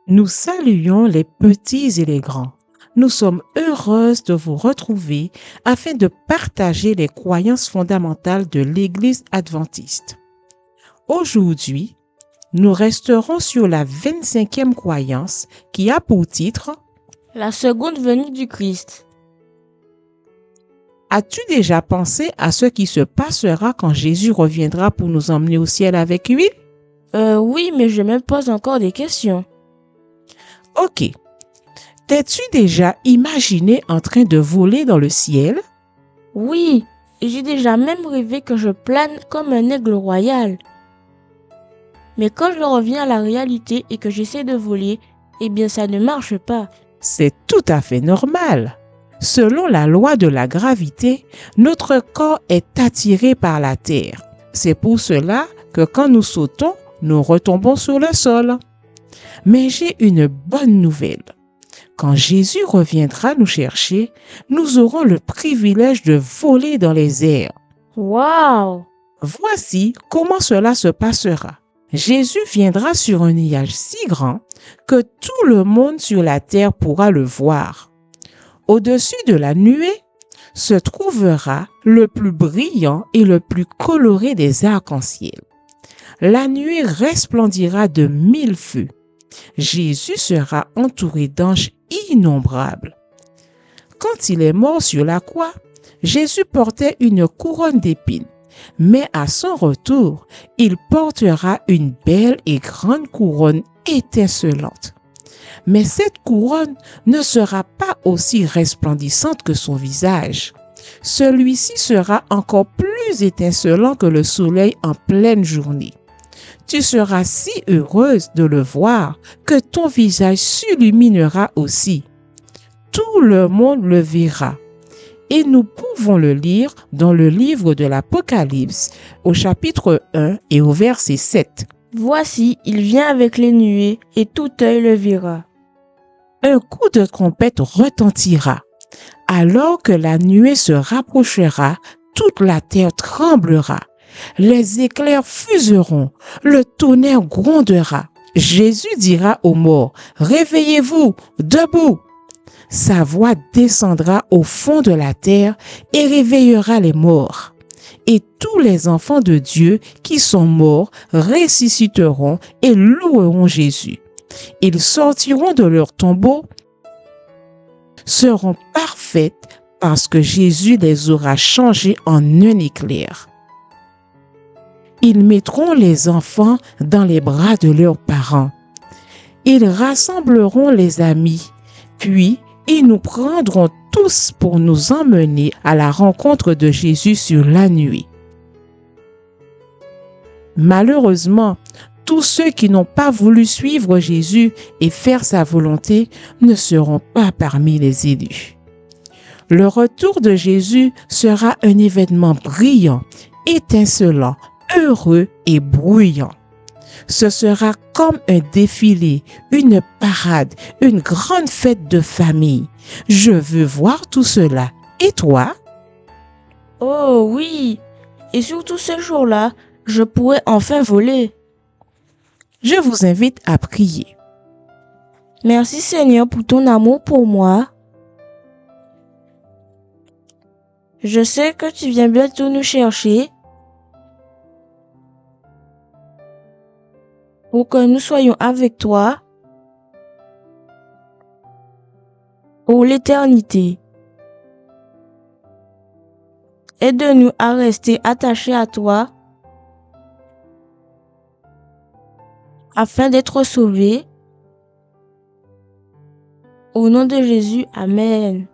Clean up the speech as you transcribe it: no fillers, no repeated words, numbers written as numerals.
Nous saluons les petits et les grands. Nous sommes heureuses de vous retrouver afin de partager les croyances fondamentales de l'Église adventiste. Aujourd'hui, nous resterons sur la 25e croyance qui a pour titre La seconde venue du Christ. As-tu déjà pensé à ce qui se passera quand Jésus reviendra pour nous emmener au ciel avec lui? Oui, mais je me pose encore des questions. Ok. T'es-tu déjà imaginé en train de voler dans le ciel? Oui, et j'ai déjà même rêvé que je plane comme un aigle royal. Mais quand je reviens à la réalité et que j'essaie de voler, eh bien ça ne marche pas. C'est tout à fait normal. Selon la loi de la gravité, notre corps est attiré par la Terre. C'est pour cela que quand nous sautons, nous retombons sur le sol. Mais j'ai une bonne nouvelle. Quand Jésus reviendra nous chercher, nous aurons le privilège de voler dans les airs. Waouh! Voici comment cela se passera. Jésus viendra sur un nuage si grand que tout le monde sur la terre pourra le voir. Au-dessus de la nuée se trouvera le plus brillant et le plus coloré des arcs-en-ciel. La nuée resplendira de 1000 feux. Jésus sera entouré d'anges innombrables. Quand il est mort sur la croix, Jésus portait une couronne d'épines. Mais à son retour, il portera une belle et grande couronne étincelante. Mais cette couronne ne sera pas aussi resplendissante que son visage. Celui-ci sera encore plus étincelant que le soleil en pleine journée. Tu seras si heureuse de le voir que ton visage s'illuminera aussi. Tout le monde le verra. Et nous pouvons le lire dans le livre de l'Apocalypse, au chapitre 1 et au verset 7. Voici, il vient avec les nuées, et tout œil le verra. Un coup de trompette retentira. Alors que la nuée se rapprochera, toute la terre tremblera. Les éclairs fuseront, le tonnerre grondera. Jésus dira aux morts, « Réveillez-vous, debout !» Sa voix descendra au fond de la terre et réveillera les morts. Et tous les enfants de Dieu qui sont morts ressusciteront et loueront Jésus. Ils sortiront de leur tombeau, seront parfaites parce que Jésus les aura changées en un éclair. Ils mettront les enfants dans les bras de leurs parents. Ils rassembleront les amis, puis ils nous prendront tous pour nous emmener à la rencontre de Jésus sur la nuée. Malheureusement, tous ceux qui n'ont pas voulu suivre Jésus et faire sa volonté ne seront pas parmi les élus. Le retour de Jésus sera un événement brillant, étincelant, heureux et bruyant. Ce sera comme un défilé, une parade, une grande fête de famille. Je veux voir tout cela. Et toi? Oh oui! Et surtout ce jour-là, je pourrais enfin voler. Je vous invite à prier. Merci Seigneur pour ton amour pour moi. Je sais que tu viens bientôt nous chercher pour que nous soyons avec toi pour l'éternité. Aide-nous à rester attachés à toi afin d'être sauvés. Au nom de Jésus, Amen.